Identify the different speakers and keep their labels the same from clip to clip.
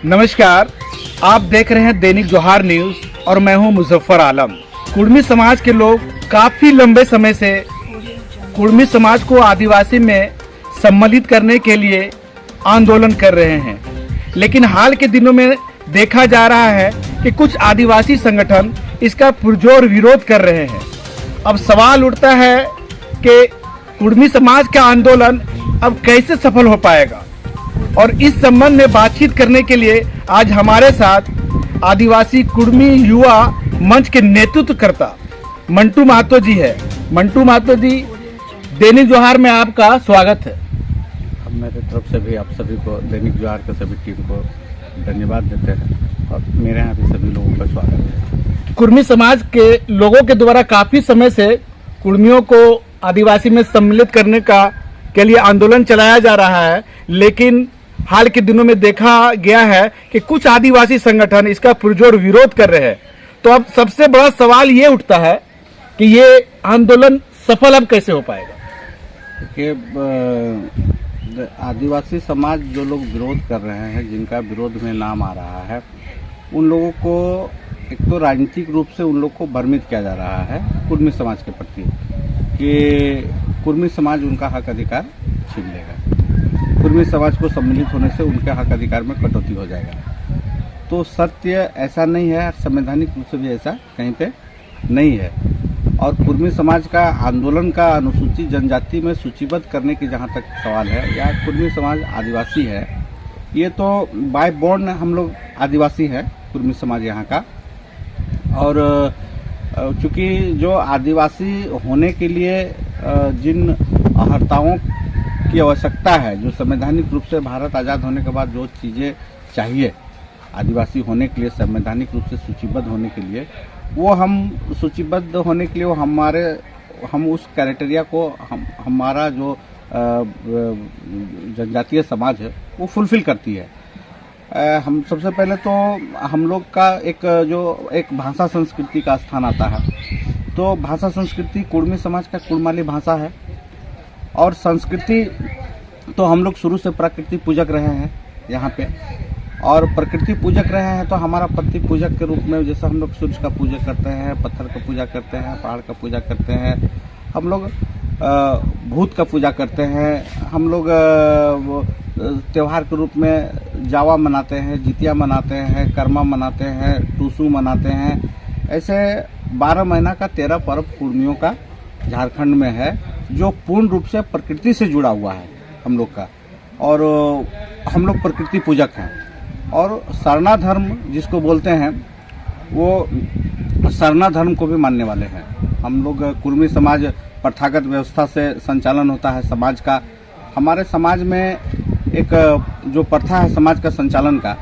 Speaker 1: नमस्कार, आप देख रहे हैं दैनिक जोहार न्यूज और मैं हूं मुजफ्फर आलम। कुर्मी समाज के लोग काफी लंबे समय से कुर्मी समाज को आदिवासी में सम्मिलित करने के लिए आंदोलन कर रहे हैं, लेकिन हाल के दिनों में देखा जा रहा है कि कुछ आदिवासी संगठन इसका पुरजोर विरोध कर रहे हैं। अब सवाल उठता है कि कुर्मी समाज का आंदोलन अब कैसे सफल हो पाएगा, और इस संबंध में बातचीत करने के लिए आज हमारे साथ आदिवासी कुर्मी युवा मंच के नेतृत्वकर्ता मंटू महतो जी है। मंटू महतो जी, दैनिक जोहार में आपका स्वागत है।
Speaker 2: अब मेरे तरफ से भी आप सभी को, दैनिक जोहार के सभी टीम को धन्यवाद देते हैं और मेरे यहाँ भी सभी लोगों का स्वागत है।
Speaker 1: कुर्मी समाज के लोगों के द्वारा काफी समय से कुर्मियों को आदिवासी में सम्मिलित करने के लिए आंदोलन चलाया जा रहा है, लेकिन हाल के दिनों में देखा गया है कि कुछ आदिवासी संगठन इसका पुरजोर विरोध कर रहे हैं। तो अब सबसे बड़ा सवाल ये उठता है कि ये आंदोलन सफल अब कैसे हो पाएगा?
Speaker 2: देखिए, आदिवासी समाज जो लोग विरोध कर रहे हैं, जिनका विरोध में नाम आ रहा है, उन लोगों को एक तो राजनीतिक रूप से उन लोग को भ्रमित किया जा रहा है कुर्मी समाज के प्रति कि कुर्मी समाज उनका हक अधिकार छीन लेगा, कुर्मी समाज को सम्मिलित होने से उनके हक अधिकार में कटौती हो जाएगा। तो सत्य ऐसा नहीं है, संवैधानिक रूप से भी ऐसा कहीं पे नहीं है। और कुर्मी समाज का आंदोलन का अनुसूचित जनजाति में सूचीबद्ध करने की जहाँ तक सवाल है, या कुर्मी समाज आदिवासी है, ये तो बाय बॉर्न हम लोग आदिवासी है कुर्मी समाज यहाँ का। और चूँकि जो आदिवासी होने के लिए जिन अर्हताओं की आवश्यकता है, जो संवैधानिक रूप से भारत आज़ाद होने के बाद जो चीज़ें चाहिए आदिवासी होने के लिए, संवैधानिक रूप से सूचीबद्ध होने के लिए, वो हम सूचीबद्ध होने के लिए हम उस क्राइटेरिया को हमारा जो जनजातीय समाज है वो फुलफिल करती है। हम सबसे पहले तो हम लोग का एक भाषा संस्कृति का स्थान आता है। तो भाषा संस्कृति कुर्मी समाज का कुड़माली भाषा है, और संस्कृति तो हम लोग शुरू से प्रकृति पूजक रहे हैं यहाँ पे, और प्रकृति पूजक रहे हैं तो हमारा पति पूजक के रूप में, जैसे हम लोग सूर्य का पूजा करते हैं, पत्थर का पूजा करते हैं, पहाड़ का पूजा करते हैं, हम लोग भूत का पूजा करते हैं, हम लोग त्योहार के रूप में जावा मनाते हैं, जितिया मनाते हैं, कर्मा मनाते हैं, टूसू मनाते हैं। ऐसे 12 महीना का 13 पर्व कुर्मियों का झारखंड में है, जो पूर्ण रूप से प्रकृति से जुड़ा हुआ है हम लोग का, और हम लोग प्रकृति पूजक हैं। और सरना धर्म जिसको बोलते हैं, वो सरना धर्म को भी मानने वाले हैं। हम लोग कुर्मी समाज प्रथागत व्यवस्था से संचालन होता है समाज का। हमारे समाज में एक जो प्रथा है समाज का संचालन का,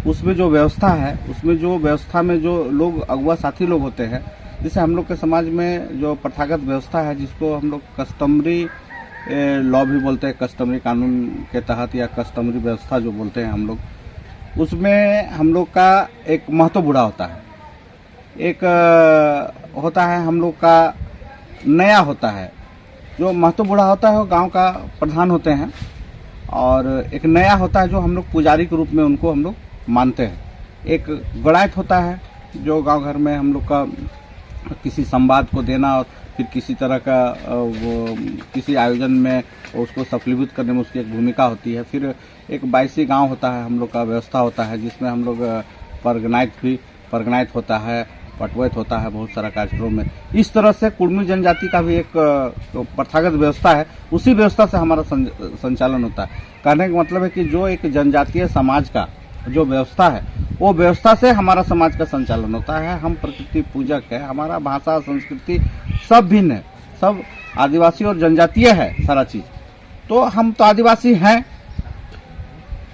Speaker 2: उसमें जो व्यवस्था है, उसमें जो व्यवस्था में जो लोग अगुआ साथी लोग होते हैं, जैसे हम लोग के समाज में जो प्रथागत व्यवस्था है, जिसको हम लोग कस्टमरी लॉ भी बोलते हैं, कस्टमरी कानून के तहत, या कस्टमरी व्यवस्था जो बोलते हैं हम लोग, उसमें हम लोग का एक महतो बूढ़ा होता है, एक होता है हम लोग का नया होता है। जो महतो बूढ़ा होता है वो गांव का प्रधान होते हैं, और एक नया होता है जो हम लोग पुजारी के रूप में उनको हम लोग मानते हैं। एक गड़ायत होता है जो गांव घर में हम लोग का किसी संवाद को देना, और फिर किसी तरह का वो किसी आयोजन में उसको सफलीभूत करने में उसकी एक भूमिका होती है। फिर एक 22 गांव होता है हम लोग का व्यवस्था होता है, जिसमें हम लोग परगनायत होता है, पटवैत होता है, बहुत सारा कार्यक्रम में। इस तरह से कुर्मी जनजाति का भी एक प्रथागत व्यवस्था है, उसी व्यवस्था से हमारा संचालन होता है। कहने का मतलब है कि जो एक जनजातीय समाज का जो व्यवस्था है, वो व्यवस्था से हमारा समाज का संचालन होता है। हम प्रकृति पूजक है, हमारा भाषा संस्कृति सब भिन्न है, सब आदिवासी और जनजातीय है सारा चीज। तो हम तो आदिवासी हैं।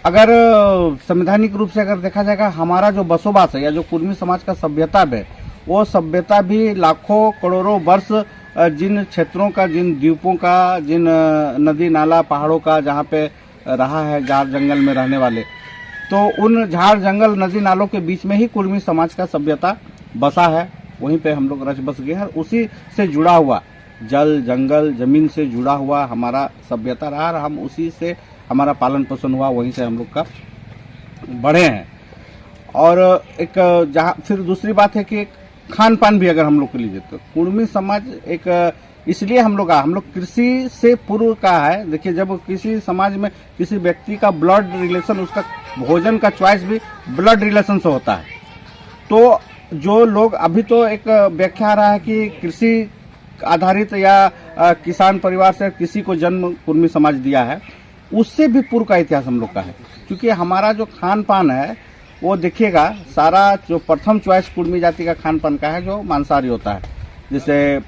Speaker 2: अगर संवैधानिक रूप से अगर देखा जाएगा, हमारा जो बसोबास है, या जो कुर्मी समाज का सभ्यता है, वो सभ्यता भी लाखों करोड़ों वर्ष जिन क्षेत्रों का, जिन द्वीपों का, जिन नदी नाला पहाड़ों का जहाँ पे रहा है, झाड़ जंगल में रहने वाले, तो उन झाड़ जंगल नदी नालों के बीच में ही कुर्मी समाज का सभ्यता बसा है। वहीं पे हम लोग रच बस गए हैं। उसी से जुड़ा हुआ, जल जंगल जमीन से जुड़ा हुआ हमारा सभ्यता रहा, और हम उसी से हमारा पालन पोषण हुआ, वहीं से हम लोग का बढ़े हैं। और एक जहाँ फिर दूसरी बात है कि खान पान भी अगर हम लोग को लीजिए तो कुर्मी समाज एक इसलिए हम लोग कृषि से पूर्व का है। देखिए, जब किसी समाज में किसी व्यक्ति का ब्लड रिलेशन, उसका भोजन का चॉइस भी ब्लड रिलेशन से होता है। तो जो लोग अभी तो एक व्याख्या आ रहा है कि कृषि आधारित या किसान परिवार से किसी को जन्म कुर्मी समाज दिया है, उससे भी पूर्व का इतिहास हम लोग का है। क्योंकि हमारा जो खान पान है वो देखिएगा, सारा जो प्रथम चॉइस कुर्मी जाति का खान पान का है जो मांसाहारी होता है, जैसे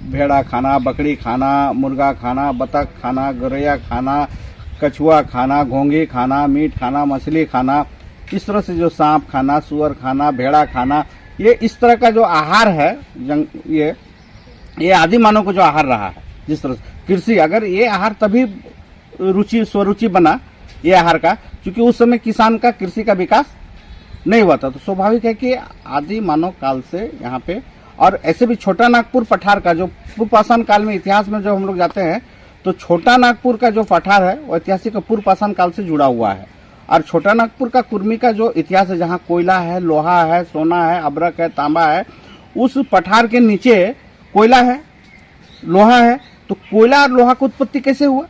Speaker 2: भेड़ा खाना, बकरी खाना, मुर्गा खाना, बतख खाना, गौरैया खाना, कछुआ खाना, घोंघी खाना, मीट खाना, मछली खाना, इस तरह से जो सांप खाना, सुअर खाना, भेड़ा खाना, ये इस तरह का जो आहार है ये आदि मानव को जो आहार रहा है। जिस तरह से कृषि, अगर ये आहार तभी स्वरुचि बना ये आहार का, क्योंकि उस समय किसान का कृषि का विकास नहीं हुआ था। तो स्वाभाविक है कि आदि मानव काल से यहाँ पे, और ऐसे भी छोटा नागपुर पठार का जो पूर्व पाषाण काल में इतिहास में जब हम लोग जाते हैं तो छोटा नागपुर का जो पठार है वो ऐतिहासिक पूर्व पाषाण काल से जुड़ा हुआ है। और छोटा नागपुर का कुर्मी का जो इतिहास है, जहाँ कोयला है, लोहा है, सोना है, अब्रक है, तांबा है, उस पठार के नीचे कोयला है, लोहा है। तो कोयला और लोहा की उत्पत्ति कैसे हुआ?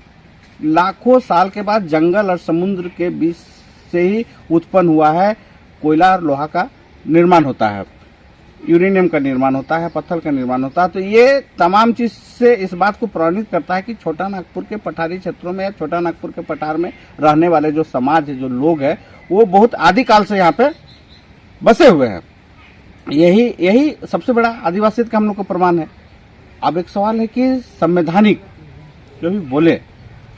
Speaker 2: लाखों साल के बाद जंगल और समुद्र के बीच से ही उत्पन्न हुआ है। कोयला और लोहा का निर्माण होता है, यूरेनियम का निर्माण होता है, पत्थर का निर्माण होता है। तो ये तमाम चीज से इस बात को प्रेरित करता है कि छोटा नागपुर के पठारी क्षेत्रों में या छोटा नागपुर के पठार में रहने वाले जो समाज है, जो लोग हैं, वो बहुत आदिकाल से यहाँ पे बसे हुए हैं। यही सबसे बड़ा आदिवासियत का हम लोग को प्रमाण है। अब एक सवाल है कि संवैधानिक जो भी बोले,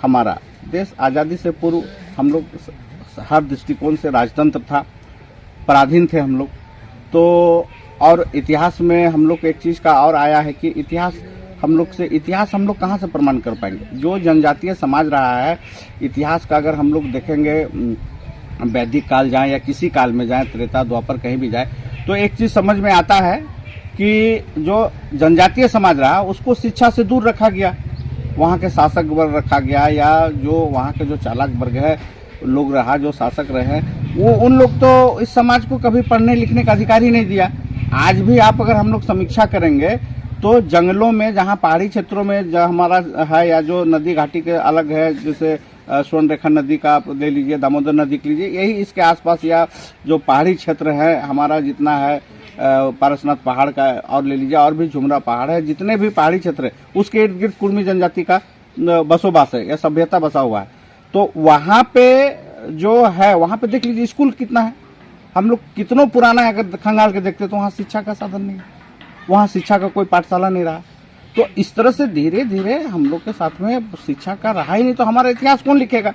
Speaker 2: हमारा देश आज़ादी से पूर्व हम लोग हर दृष्टिकोण से राजतंत्र था, पराधीन थे हम लोग। तो और इतिहास में हम लोग एक चीज़ का और आया है कि इतिहास हम लोग कहाँ से प्रमाण कर पाएंगे? जो जनजातीय समाज रहा है, इतिहास का अगर हम लोग देखेंगे, वैदिक काल जाएं या किसी काल में जाएं, त्रेता द्वापर कहीं भी जाए, तो एक चीज़ समझ में आता है कि जो जनजातीय समाज रहा उसको शिक्षा से दूर रखा गया, वहाँ के शासक वर्ग रखा गया, या जो वहाँ के जो चालक वर्ग है लोग रहा, जो शासक रहे, वो उन लोग तो इस समाज को कभी पढ़ने लिखने का अधिकार ही नहीं दिया। आज भी आप अगर हम लोग समीक्षा करेंगे तो जंगलों में, जहाँ पहाड़ी क्षेत्रों में जो हमारा है, या जो नदी घाटी के अलग है, जैसे स्वर्णरेखा नदी का आप ले लीजिए, दामोदर नदी के लीजिए, यही इसके आसपास या जो पहाड़ी क्षेत्र है हमारा जितना है, पारसनाथ पहाड़ का और ले लीजिए, और भी झुमरा पहाड़ है, जितने भी पहाड़ी क्षेत्र है उसके इर्द गिर्द कुर्मी जनजाति का बसोबास है या सभ्यता बसा हुआ है। तो वहाँ पे जो है, वहाँ पे देख लीजिए स्कूल कितना है, हम लोग कितनों पुराना है, अगर खंगाल के देखते तो वहाँ शिक्षा का साधन नहीं है, वहाँ शिक्षा का कोई पाठशाला नहीं रहा। तो इस तरह से धीरे धीरे हम लोग के साथ में शिक्षा का रहा ही नहीं, तो हमारा इतिहास कौन लिखेगा?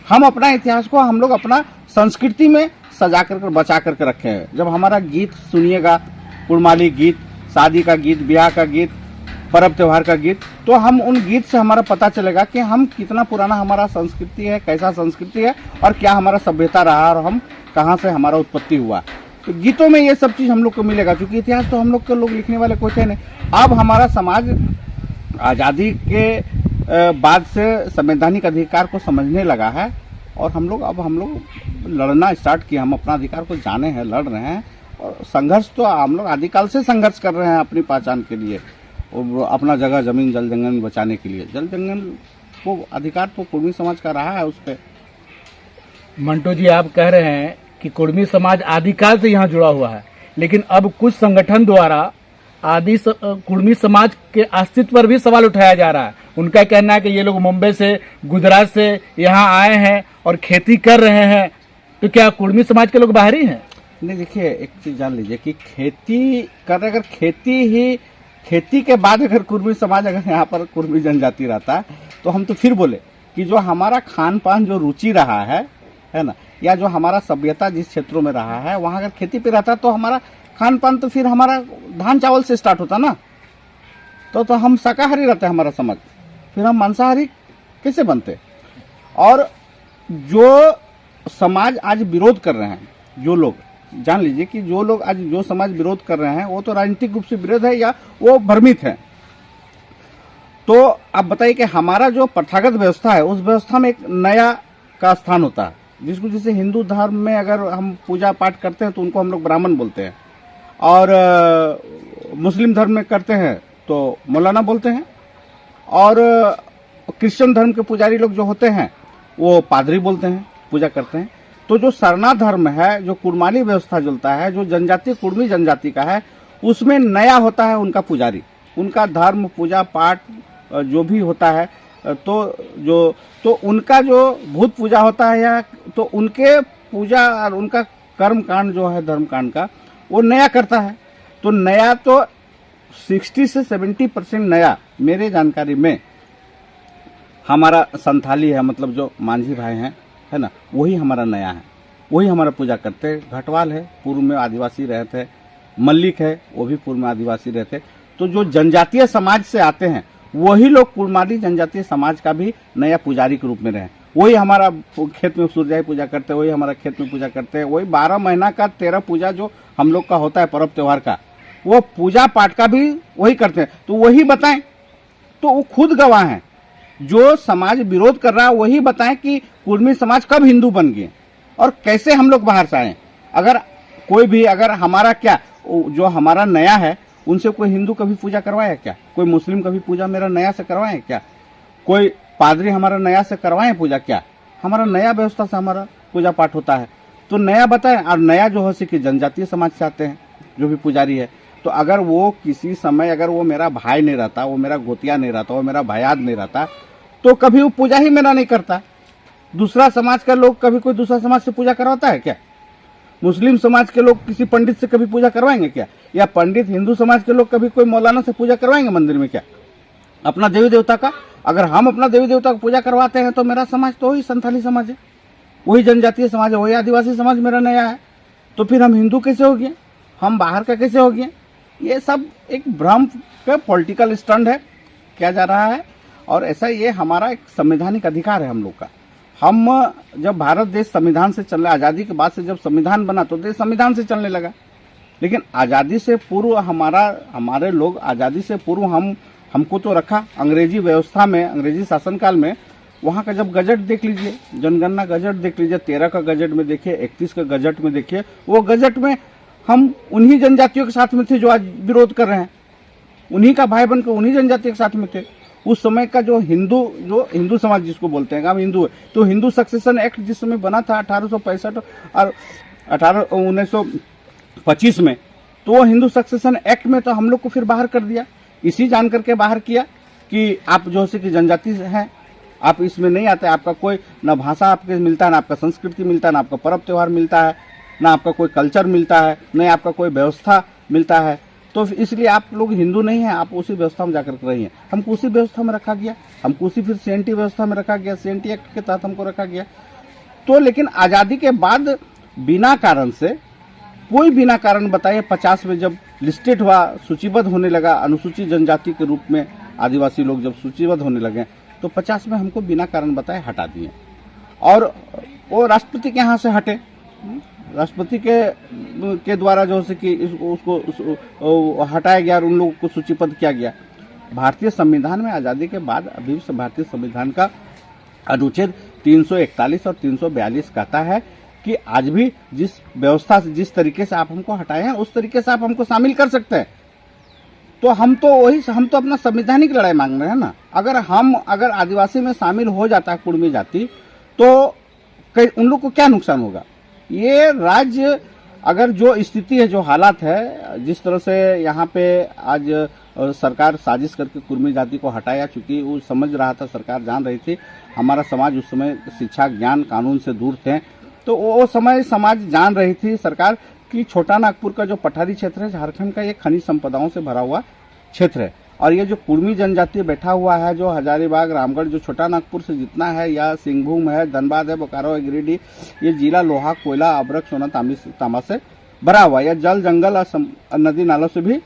Speaker 2: हम अपना इतिहास को हम लोग अपना संस्कृति में सजा कर बचा करके रखे हैं। जब हमारा गीत सुनिएगा, कुड़माली गीत, शादी का गीत, ब्याह का गीत, पर्व त्योहार का गीत, तो हम उन गीत से हमारा पता चलेगा कि हम कितना पुराना हमारा संस्कृति है, कैसा संस्कृति है, और क्या हमारा सभ्यता रहा, और हम कहाँ से हमारा उत्पत्ति हुआ। तो गीतों में ये सब चीज़ हम लोग को मिलेगा, क्योंकि इतिहास तो हम लोग के लोग लिखने वाले कोई थे नहीं। अब हमारा समाज आज़ादी के बाद से संवैधानिक अधिकार को समझने लगा है, और हम लोग लड़ना स्टार्ट किया। हम अपना अधिकार को जाने हैं, लड़ रहे हैं, और संघर्ष तो हम लोग आदिकाल से संघर्ष कर रहे हैं अपनी पहचान के लिए, और अपना जगह जमीन जल जंगल बचाने के लिए। जल जंगल को अधिकार तो कुर्मी समाज का रहा है उस पर।
Speaker 1: मंटू जी, आप कह रहे हैं कि कुर्मी समाज आदिकाल से यहाँ जुड़ा हुआ है, लेकिन अब कुछ संगठन द्वारा कुर्मी समाज के अस्तित्व पर भी सवाल उठाया जा रहा है। उनका कहना है कि ये लोग मुंबई से, गुजरात से यहाँ आए हैं और खेती कर रहे हैं, तो क्या कुर्मी समाज के लोग बाहरी हैं?
Speaker 2: नहीं, देखिए एक चीज जान लीजिए कि खेती कर, अगर खेती के बाद अगर कुर्मी समाज, अगर यहाँ पर कुर्मी जनजाति रहता तो हम तो फिर बोले कि जो हमारा खान पान जो रुचि रहा है ना, या जो हमारा सभ्यता जिस क्षेत्रों में रहा है, वहाँ अगर खेती पे रहता तो हमारा खान पान तो फिर हमारा धान चावल से स्टार्ट होता ना। तो हम शाकाहारी रहते हमारा समाज, फिर हम मांसाहारी कैसे बनते? और जो समाज आज विरोध कर रहे हैं, जो लोग, जान लीजिए कि जो लोग आज जो समाज विरोध कर रहे हैं वो तो राजनीतिक रूप से विरोध है या वो भ्रमित है। तो आप बताइए कि हमारा जो प्रथागत व्यवस्था है उस व्यवस्था में एक नया का स्थान होता है, जिसको जैसे हिंदू धर्म में अगर हम पूजा पाठ करते हैं तो उनको हम लोग ब्राह्मण बोलते हैं, और मुस्लिम धर्म में करते हैं तो मौलाना बोलते हैं, और क्रिश्चियन धर्म के पुजारी लोग जो होते हैं वो पादरी बोलते हैं, पूजा करते हैं। तो जो सरना धर्म है, जो कुड़माली व्यवस्था चलता है, जो जनजाति कुड़मी जनजाति का है, उसमें नया होता है उनका पुजारी, उनका धर्म पूजा पाठ जो भी होता है, तो उनका जो भूत पूजा होता है या तो उनके पूजा और उनका कर्म कांड जो है धर्म कांड का, वो नया करता है। तो नया तो 60 से 70% नया मेरे जानकारी में हमारा संथाली है, मतलब जो मांझी भाई हैं, है ना, वही हमारा नया है, वही हमारा पूजा करते हैं। घटवाल है, पूर्व में आदिवासी रहे थे, मल्लिक है, वो भी पूर्व में आदिवासी रहते। तो जो जनजातीय समाज से आते हैं वही लोग कुड़माली जनजातीय समाज का भी नया पुजारी के रूप में रहे। वही हमारा खेत में सूर्याई पूजा करते हैं, वही हमारा खेत में पूजा करते हैं, वही 12 महीना का 13 पूजा जो हम लोग का होता है पर्व त्योहार का, वो पूजा पाठ का भी वही करते हैं। तो वही बताएं, तो वो खुद गवाह हैं। जो समाज विरोध कर रहा है वही बताएं कि कुड़मी समाज कब हिंदू बन गए और कैसे हम लोग बाहर से आए। अगर कोई भी, अगर हमारा क्या जो हमारा नया है उनसे कोई हिंदू कभी पूजा करवाया क्या? कोई मुस्लिम कभी पूजा मेरा नया से करवाए क्या? कोई पादरी हमारा नया से करवाए पूजा क्या? हमारा नया व्यवस्था से हमारा पूजा पाठ होता है। तो नया बताएं। और नया जो है कि जनजातीय समाज से आते हैं जो भी पुजारी है, तो अगर वो किसी समय, अगर वो मेरा भाई नहीं रहता, वो मेरा गोतिया नहीं रहता, वो मेरा भायाद नहीं रहता, तो कभी वो पूजा ही मेरा नहीं करता। दूसरा समाज का लोग कभी कोई दूसरा समाज से पूजा करवाता है क्या? मुस्लिम समाज के लोग किसी पंडित से कभी पूजा करवाएंगे क्या? या पंडित हिंदू समाज के लोग कभी कोई मौलाना से पूजा करवाएंगे मंदिर में क्या? अपना देवी देवता का, अगर हम अपना देवी देवता का पूजा करवाते हैं तो मेरा समाज तो वही संथाली समाज है, वही जनजातीय समाज है, वही आदिवासी समाज मेरा नया है। तो फिर हम हिंदू कैसे हो गए? हम बाहर का कैसे हो गए? ये सब एक भ्रम का पॉलिटिकल स्टंट है, किया जा रहा है। और ऐसा ये हमारा एक संवैधानिक अधिकार है हम लोग का। हम जब भारत देश संविधान से चल रहा, आज़ादी के बाद से जब संविधान बना तो देश संविधान से चलने लगा। लेकिन आज़ादी से पूर्व हमारे लोग, आज़ादी से पूर्व हमको तो रखा अंग्रेजी व्यवस्था में, अंग्रेजी शासनकाल में। वहाँ का जब गजट देख लीजिए, जनगणना गजट देख लीजिए, 13 का गजट में देखिए, 31 का गजट में देखिए, वो गजट में हम उन्हीं जनजातियों के साथ में थे जो आज विरोध कर रहे हैं, उन्हीं का भाई बनकर उन्हीं जनजातियों के साथ में थे। उस समय का जो हिंदू समाज जिसको बोलते हैं, हम हिंदू है, तो हिंदू सक्सेशन एक्ट जिस समय बना था 1865 और 1925 में, तो वो हिंदू सक्सेशन एक्ट में तो हम लोग को फिर बाहर कर दिया। इसी जान करके बाहर किया कि आप जो है कि जनजाति हैं, आप इसमें नहीं आते, आपका कोई न भाषा आपके मिलता है, ना आपका संस्कृति मिलता है, ना आपका पर्व त्योहार मिलता है, ना आपका कोई कल्चर मिलता है, न आपका कोई व्यवस्था मिलता है। तो इसलिए आप लोग हिंदू नहीं हैं, आप उसी व्यवस्था में जाकर के रहिए। हमको उसी व्यवस्था में रखा गया, हमको उसी फिर CNT व्यवस्था में रखा गया, CNT एक्ट के तहत हमको रखा गया। तो लेकिन आज़ादी के बाद बिना कारण से, कोई बिना कारण बताए 50 में जब लिस्टेड हुआ, सूचीबद्ध होने लगा, अनुसूचित जनजाति के रूप में आदिवासी लोग जब सूचीबद्ध होने लगे, तो 50 में हमको बिना कारण बताए हटा दिए। और वो राष्ट्रपति के यहाँ से हटे, राष्ट्रपति के द्वारा जो है कि उसको हटाया गया और उन लोगों को सूचीबद्ध किया गया। भारतीय संविधान में आज़ादी के बाद अभी भारतीय संविधान का अनुच्छेद 341 और 342 कहता है कि आज भी जिस व्यवस्था से, जिस तरीके से आप हमको हटाए हैं, उस तरीके से आप हमको शामिल कर सकते हैं। तो हम तो अपना संवैधानिक लड़ाई मांग रहे हैं ना। अगर आदिवासी में शामिल हो जाता है कुड़मी जाति, तो उन लोग को क्या नुकसान होगा? ये राज्य, अगर जो स्थिति है, जो हालात है, जिस तरह से यहाँ पे आज सरकार साजिश करके कुड़मी जाति को हटाया, चूंकि वो समझ रहा था, सरकार जान रही थी हमारा समाज उस समय शिक्षा, ज्ञान, कानून से दूर थे, तो वो समय समाज जान रही थी सरकार कि छोटा नागपुर का जो पठारी क्षेत्र है, झारखंड का, ये खनिज संपदाओं से भरा हुआ क्षेत्र है। और ये जो कुड़मी जनजाति बैठा हुआ है, जो हजारीबाग, रामगढ़, जो छोटा नागपुर से जितना है, या सिंहभूम है, धनबाद है, बोकारो है, गिरिडीह, ये जिला लोहा, कोयला, अब्रक, सोना, तांबा से भरा हुआ है। या जल, जंगल और नदी नालों से भी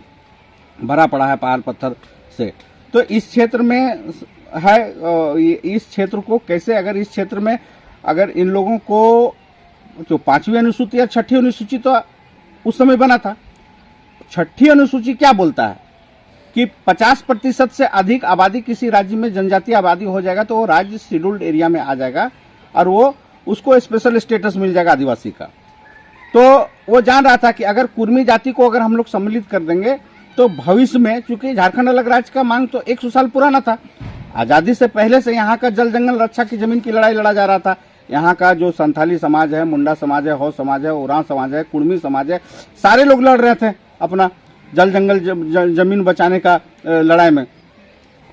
Speaker 2: भरा पड़ा है, पहाड़ पत्थर से। तो इस क्षेत्र में है, इस क्षेत्र को कैसे, अगर इस क्षेत्र में अगर इन लोगों को जो 5वीं अनुसूची या 6ठी अनुसूची तो उस समय बना था, 6ठी अनुसूची क्या बोलता है कि 50% से अधिक आबादी किसी राज्य में जनजातीय आबादी हो जाएगा तो वो राज्य शेड्यूल्ड एरिया में आ जाएगा, और वो उसको स्पेशल स्टेटस मिल जाएगा आदिवासी का। तो वो जान रहा था कि अगर कुर्मी जाति को अगर हम लोग सम्मिलित कर देंगे तो भविष्य में, चूंकि झारखंड अलग राज्य का मांग तो 100 साल पुराना था, आजादी से पहले से यहाँ का जल जंगल रक्षा की जमीन की लड़ाई लड़ा जा रहा था। यहाँ का जो संथाली समाज है, मुंडा समाज है, हो समाज है, ओरांव समाज है, कुर्मी समाज है, सारे लोग लड़ रहे थे अपना जल जंगल जमीन बचाने का लड़ाई में।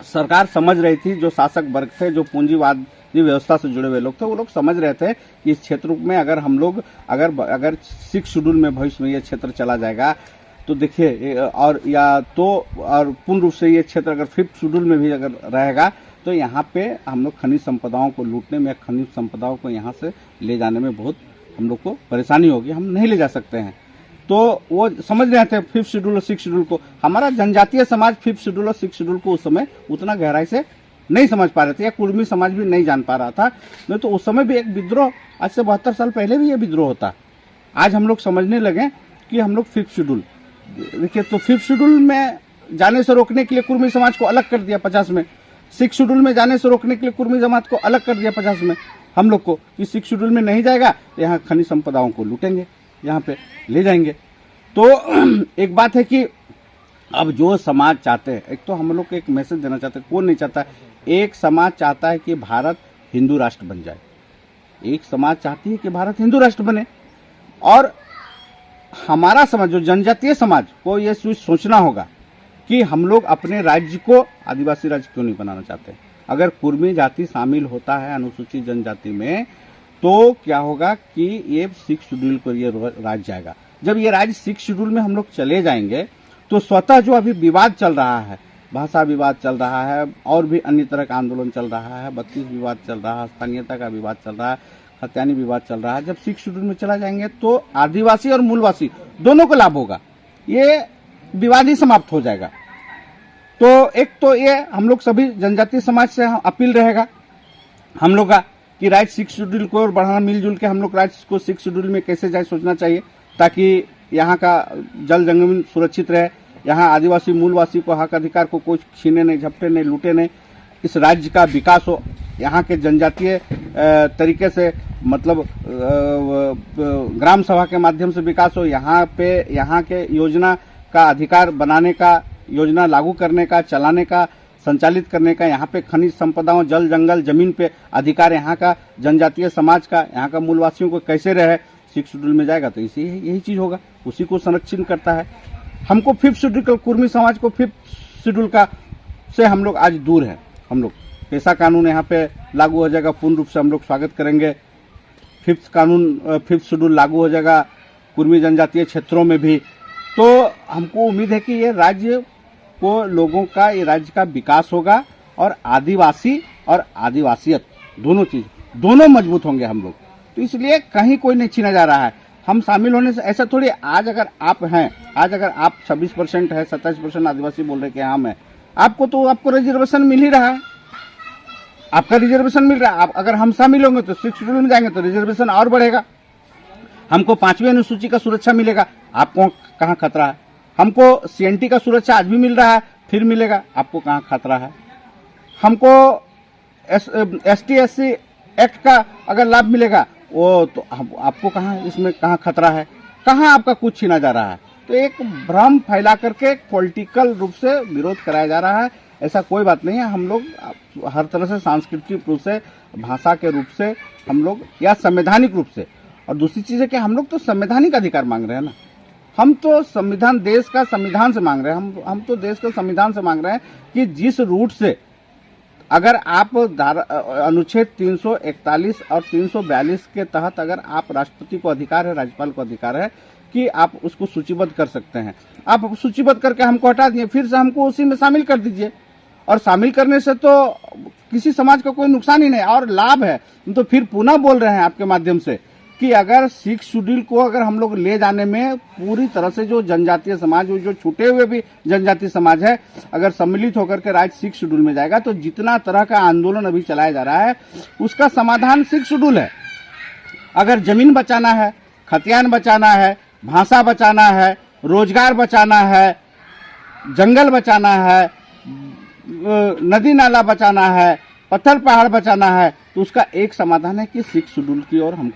Speaker 2: सरकार समझ रही थी, जो शासक वर्ग थे, जो पूंजीवादी व्यवस्था से जुड़े हुए लोग थे, वो लोग समझ रहे थे कि इस क्षेत्र में अगर हम लोग अगर 6 शेड्यूल में भविष्य में ये क्षेत्र चला जाएगा तो देखिए, और पूर्ण रूप से ये क्षेत्र अगर 5th शेड्यूल में भी अगर रहेगा तो यहाँ पे हम लोग खनिज संपदाओं को लूटने में, खनिज संपदाओं को यहाँ से ले जाने में बहुत हम लोग को परेशानी होगी, हम नहीं ले जा सकते हैं। तो वो समझ रहे थे 5th शेड्यूल और 6th शेड्यूल को। हमारा जनजातीय समाज 5th शेड्यूल और 6th शेड्यूल को उस समय उतना गहराई से नहीं समझ पा रहे थे, या कुर्मी समाज भी नहीं जान पा रहा था। नहीं तो उस समय भी एक विद्रोह, आज से 72 साल पहले भी ये विद्रोह होता। आज हम लोग समझने लगे कि हम लोग 5th शेड्यूल, देखिए, तो 5th शेड्यूल में जाने से रोकने के लिए कुर्मी समाज को अलग कर दिया 50 में, 6th शेड्यूल में जाने से रोकने के लिए कुर्मी जमात को अलग कर दिया 50 में हम लोग को, कि 6th शेड्यूल में नहीं जाएगा तो यहाँ खनिज संपदाओं को लूटेंगे, यहाँ पे ले जाएंगे। तो एक बात है कि अब जो समाज चाहते हैं, एक तो हम लोग को एक मैसेज देना चाहते हैं, कौन नहीं चाहता, एक समाज चाहता है कि भारत हिंदू राष्ट्र बन जाए, एक समाज चाहती है कि भारत हिंदू राष्ट्र बने, और हमारा समाज, जो जनजातीय समाज को ये सोचना होगा कि हम लोग अपने राज्य को आदिवासी राज्य क्यों नहीं बनाना चाहते। अगर कुर्मी जाति शामिल होता है अनुसूचित जनजाति में तो क्या होगा कि ये 6th शेड्यूल को ये राज्य जाएगा। जब ये राज्य 6th शेड्यूल में हम लोग चले जाएंगे तो स्वतः जो अभी विवाद चल रहा है, भाषा विवाद चल रहा है, और भी अन्य तरह का आंदोलन चल रहा है, 32 विवाद चल रहा है, स्थानीयता का विवाद चल रहा है, खत्यानी विवाद चल रहा है, जब 6th शेड्यूल में चला जाएंगे तो आदिवासी और मूलवासी दोनों को लाभ होगा, ये विवाद ही समाप्त हो जाएगा। तो एक तो ये हम लोग सभी जनजातीय समाज से अपील रहेगा हम लोग का कि राज्य 6th शेड्यूल को और बढ़ाना, मिलजुल के हम लोग राज्य को 6th शेड्यूल में कैसे जाए सोचना चाहिए, ताकि यहाँ का जल जंगल सुरक्षित रहे, यहाँ आदिवासी मूलवासी को हक अधिकार को कोई छीने नहीं, झपटे नहीं, लूटे नहीं, इस राज्य का विकास हो, यहाँ के जनजातीय तरीके से, मतलब ग्राम सभा के माध्यम से विकास हो, यहाँ के योजना का अधिकार बनाने का, योजना लागू करने का, चलाने का, संचालित करने का, यहाँ पे खनिज संपदाओं, जल जंगल जमीन पे अधिकार यहाँ का जनजातीय समाज का, यहाँ का मूलवासियों को कैसे रहे। 6th शेड्यूल में जाएगा तो यही चीज होगा, उसी को संरक्षण करता है। हमको 5th शेड्यूल, कुर्मी समाज को 5th शेड्यूल का से हम लोग आज दूर है। हम लोग पेशा कानून यहाँ पे लागू हो जाएगा, पूर्ण रूप से हम लोग स्वागत करेंगे। 5th शेड्यूल लागू हो जाएगा कुर्मी जनजातीय क्षेत्रों में भी, तो हमको उम्मीद है कि ये राज्य को, लोगों का, ये राज्य का विकास होगा, और आदिवासी और आदिवासियत दोनों मजबूत होंगे हम लोग। तो इसलिए कहीं कोई नहीं छीना जा रहा है। हम शामिल होने से ऐसा थोड़ी, आज अगर आप 26% है, 27% आदिवासी बोल रहे कि हम है, आपको रिजर्वेशन मिल ही रहा है, आपका रिजर्वेशन मिल रहा है। अगर हम शामिल होंगे तो 6th शेड्यूल में जाएंगे तो रिजर्वेशन और बढ़ेगा, हमको 5वीं अनुसूची का सुरक्षा मिलेगा, आपको कहाँ खतरा है। हमको CNT का सुरक्षा आज भी मिल रहा है, फिर मिलेगा, आपको कहाँ खतरा है। हमको ST SC एक्ट का अगर लाभ मिलेगा, वो तो आपको इसमें कहाँ खतरा है, कहाँ आपका कुछ छीना जा रहा है। तो एक भ्रम फैला करके पॉलिटिकल रूप से विरोध कराया जा रहा है, ऐसा कोई बात नहीं है। हम लोग हर तरह से, सांस्कृतिक रूप से, भाषा के रूप से हम लोग, या संवैधानिक रूप से, और दूसरी चीज है कि हम लोग तो संवैधानिक अधिकार मांग रहे हैं ना, हम तो संविधान, देश का संविधान से मांग रहे हैं, हम तो देश का संविधान से मांग रहे हैं कि जिस रूट से अगर आप अनुच्छेद 341 और 342 के तहत अगर आप राष्ट्रपति को अधिकार है, राज्यपाल को अधिकार है कि आप उसको सूचीबद्ध कर सकते हैं, आप सूचीबद्ध करके हमको हटा दिए, फिर से हमको उसी में शामिल कर दीजिए। और शामिल करने से तो किसी समाज का कोई नुकसान ही नहीं और लाभ है। तो फिर पुनः बोल रहे हैं आपके माध्यम से कि अगर 6th शेड्यूल को अगर हम लोग ले जाने में पूरी तरह से जो जनजातीय समाज, जो छूटे हुए भी जनजातीय समाज है, अगर सम्मिलित होकर के राज्य 6th शेड्यूल में जाएगा तो जितना तरह का आंदोलन अभी चलाया जा रहा है उसका समाधान 6th शेड्यूल है। अगर जमीन बचाना है, खतियान बचाना है, भाषा बचाना है, रोजगार बचाना है, जंगल बचाना है, नदी नाला बचाना है, पत्थर पहाड़ बचाना है, तो उसका एक समाधान है कि 6 शेड्यूल की ओर हम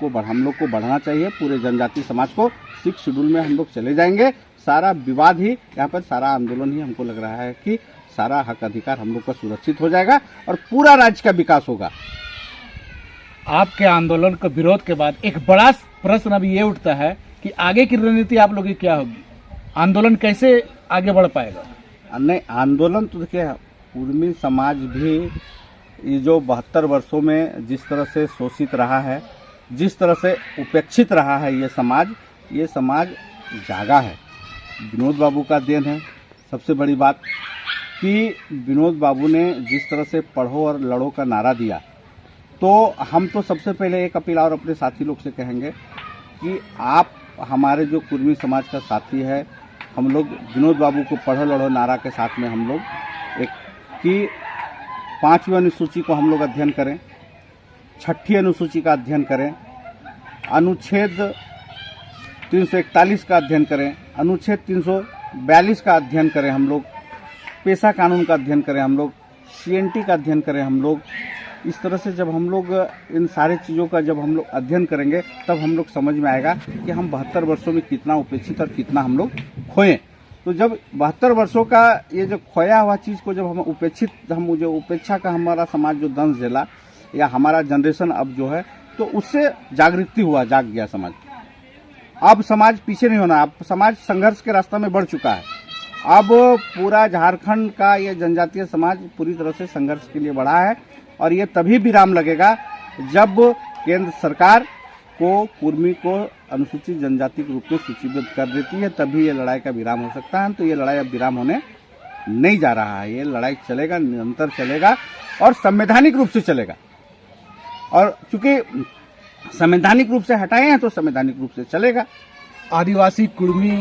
Speaker 2: लोग को बढ़ना चाहिए। पूरे जनजाति समाज को 6 शेड्यूल में हम लोग चले जाएंगे। सारा विवाद ही यहाँ पर, सारा आंदोलन ही हमको लग रहा है कि सारा हक अधिकार हम लोग का सुरक्षित हो जाएगा और पूरा राज्य का विकास होगा।
Speaker 1: आपके आंदोलन के विरोध के बाद एक बड़ा प्रश्न अब ये उठता है कि आगे की रणनीति आप लोगों की क्या होगी? आंदोलन कैसे आगे बढ़ पाएगा?
Speaker 2: नहीं, आंदोलन तो देखिए, कुर्मी समाज भी ये जो 72 वर्षों में जिस तरह से शोषित रहा है, जिस तरह से उपेक्षित रहा है, ये समाज जागा है। विनोद बाबू का देन है। सबसे बड़ी बात कि विनोद बाबू ने जिस तरह से पढ़ो और लड़ो का नारा दिया, तो हम तो सबसे पहले एक अपील और अपने साथी लोग से कहेंगे कि आप हमारे जो कुर्मी समाज का साथी है, हम लोग विनोद बाबू को पढ़ो लड़ो नारा के साथ में हम लोग एक कि 5वीं अनुसूची को हम लोग अध्ययन करें, 6ठी अनुसूची का अध्ययन करें, अनुच्छेद 341 का अध्ययन करें, अनुच्छेद 342 का अध्ययन करें, हम लोग पेशा कानून का अध्ययन करें, हम लोग CNT का अध्ययन करें। हम लोग इस तरह से जब हम लोग इन सारे चीज़ों का जब हम लोग अध्ययन करेंगे, तब हम लोग समझ में आएगा कि हम 72 वर्षों में कितना उपेक्षित और कितना हम लोग खोए। तो जब 72 वर्षों का ये जो खोया हुआ चीज़ को जब हम जो उपेक्षा का हमारा समाज जो दंश झेला, या हमारा जनरेशन अब जो है, तो उससे जागृति हुआ, जाग गया समाज। अब समाज पीछे नहीं होना, अब समाज संघर्ष के रास्ता में बढ़ चुका है। अब पूरा झारखंड का ये जनजातीय समाज पूरी तरह से संघर्ष के लिए बढ़ा है और ये तभी विराम लगेगा जब केंद्र सरकार को कुर्मी को अनुसूचित जनजाति के रूप में सूचीबद्ध कर देती है, तभी ये लड़ाई का विराम हो सकता है। तो ये लड़ाई अब विराम होने नहीं जा रहा है, ये लड़ाई चलेगा, निरंतर चलेगा और संवैधानिक रूप से चलेगा। और चूंकि संवैधानिक रूप से हटाए हैं तो संवैधानिक रूप से चलेगा।
Speaker 1: आदिवासी कुर्मी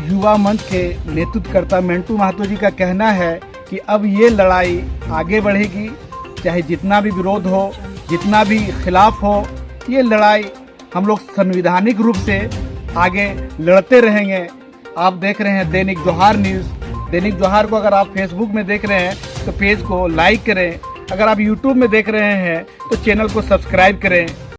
Speaker 1: युवा मंच के नेतृत्वकर्ता मेंटू महतो जी का कहना है कि अब ये लड़ाई आगे बढ़ेगी, चाहे जितना भी विरोध हो, जितना भी खिलाफ हो, ये लड़ाई हम लोग संवैधानिक रूप से आगे लड़ते रहेंगे। आप देख रहे हैं दैनिक जोहार न्यूज़। दैनिक जोहार को अगर आप फेसबुक में देख रहे हैं तो पेज को लाइक करें, अगर आप यूट्यूब में देख रहे हैं तो चैनल को सब्सक्राइब करें।